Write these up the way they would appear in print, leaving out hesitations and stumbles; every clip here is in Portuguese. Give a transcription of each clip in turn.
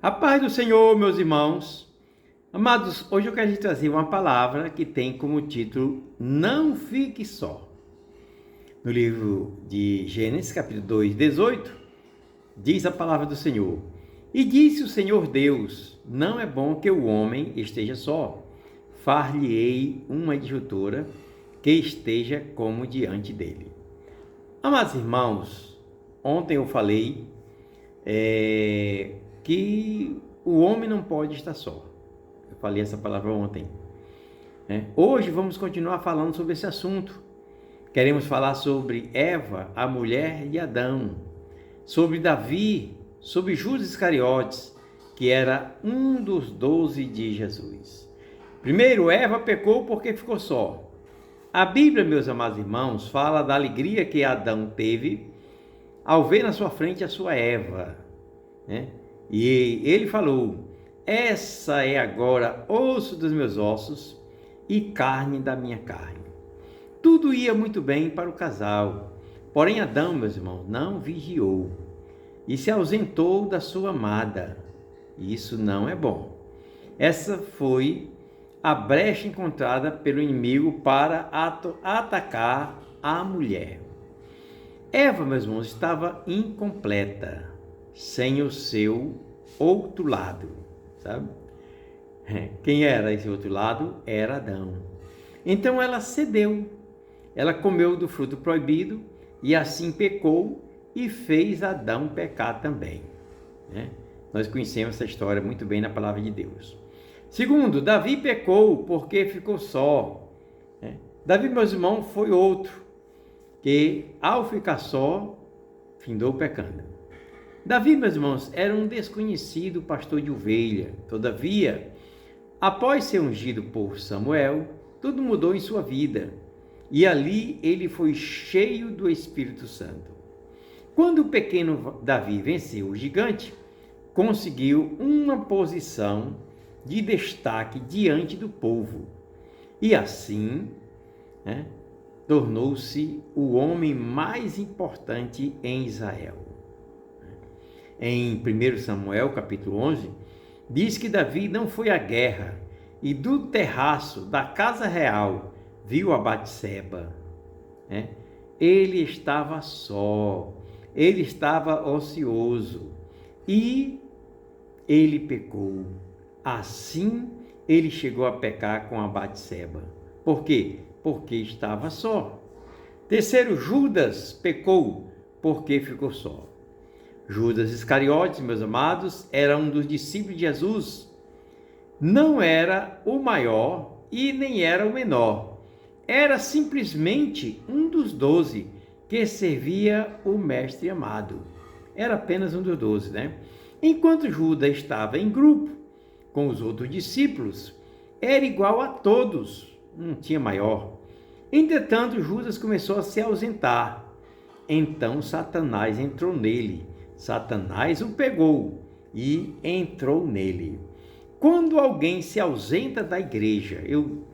A paz do Senhor, meus irmãos. Amados, hoje eu quero te trazer uma palavra que tem como título Não Fique Só. No livro de Gênesis, capítulo 2, 18, diz a palavra do Senhor: E disse o Senhor Deus, não é bom que o homem esteja só. Far-lhe-ei uma adjutora que esteja como diante dele. Amados irmãos, ontem eu falei que o homem não pode estar só. Eu falei essa palavra ontem. Hoje vamos continuar falando sobre esse assunto. Queremos falar sobre Eva, a mulher de Adão, sobre Davi, sobre Judas Iscariotes, que era um dos 12 de Jesus. Primeiro, Eva pecou porque ficou só. A Bíblia, meus amados irmãos, fala da alegria que Adão teve ao ver na sua frente a sua Eva, E ele falou: essa é agora osso dos meus ossos e carne da minha carne. Tudo ia muito bem para o casal. Porém, Adão, meus irmãos, não vigiou e se ausentou da sua amada. Isso não é bom. Essa foi a brecha encontrada pelo inimigo para atacar a mulher. Eva, meus irmãos, estava incompleta, sem o seu outro lado, sabe? Quem era esse outro lado? Era Adão. Então ela cedeu, ela comeu do fruto proibido e assim pecou e fez Adão pecar também. Nós conhecemos essa história muito bem na palavra de Deus. Segundo, Davi pecou porque ficou só. Davi, meus irmãos, foi outro que ao ficar só, findou pecando. Davi, meus irmãos, era um desconhecido pastor de ovelha. Todavia, após ser ungido por Samuel, tudo mudou em sua vida. E ali ele foi cheio do Espírito Santo. Quando o pequeno Davi venceu o gigante, conseguiu uma posição de destaque diante do povo. E assim, tornou-se o homem mais importante em Israel. Em 1 Samuel, capítulo 11, diz que Davi não foi à guerra e do terraço da casa real viu a Batseba. Ele estava só, ele estava ocioso e ele pecou. Assim, ele chegou a pecar com a Batseba. Por quê? Porque estava só. Terceiro, Judas pecou porque ficou só. Judas Iscariotes, meus amados, era um dos discípulos de Jesus. Não era o maior e nem era o menor. Era simplesmente um dos 12 que servia o mestre amado. Era apenas um dos 12, Enquanto Judas estava em grupo com os outros discípulos, era igual a todos, não tinha maior. Entretanto, Judas começou a se ausentar. Então Satanás entrou nele. Satanás o pegou e entrou nele. Quando alguém se ausenta da igreja, eu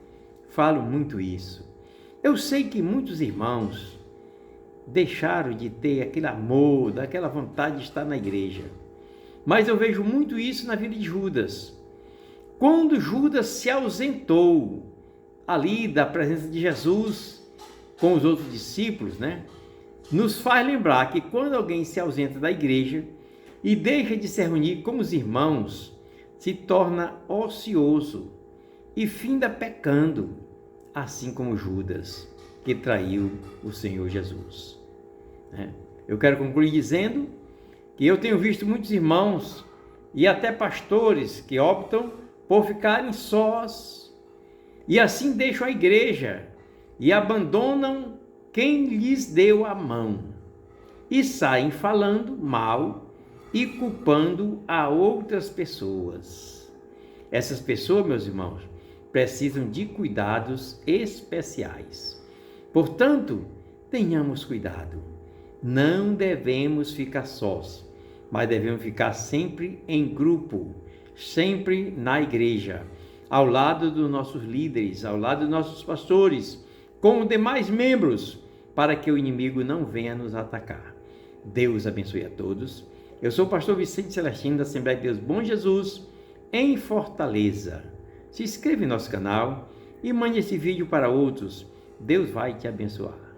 falo muito isso. Eu sei que muitos irmãos deixaram de ter aquele amor, daquela vontade de estar na igreja. Mas eu vejo muito isso na vida de Judas. Quando Judas se ausentou ali da presença de Jesus com os outros discípulos, nos faz lembrar que quando alguém se ausenta da igreja e deixa de se reunir com os irmãos, se torna ocioso e finda pecando, assim como Judas, que traiu o Senhor Jesus. Eu quero concluir dizendo que eu tenho visto muitos irmãos e até pastores que optam por ficarem sós e assim deixam a igreja e abandonam quem lhes deu a mão e saem falando mal e culpando a outras pessoas. Essas pessoas, meus irmãos, precisam de cuidados especiais. Portanto, tenhamos cuidado. Não devemos ficar sós, mas devemos ficar sempre em grupo, sempre na igreja, ao lado dos nossos líderes, ao lado dos nossos pastores, com os demais membros, para que o inimigo não venha nos atacar. Deus abençoe a todos Eu sou o pastor Vicente Celestino, da Assembleia de Deus Bom Jesus, em Fortaleza. Se inscreva em nosso canal e mande esse vídeo para outros. Deus vai te abençoar.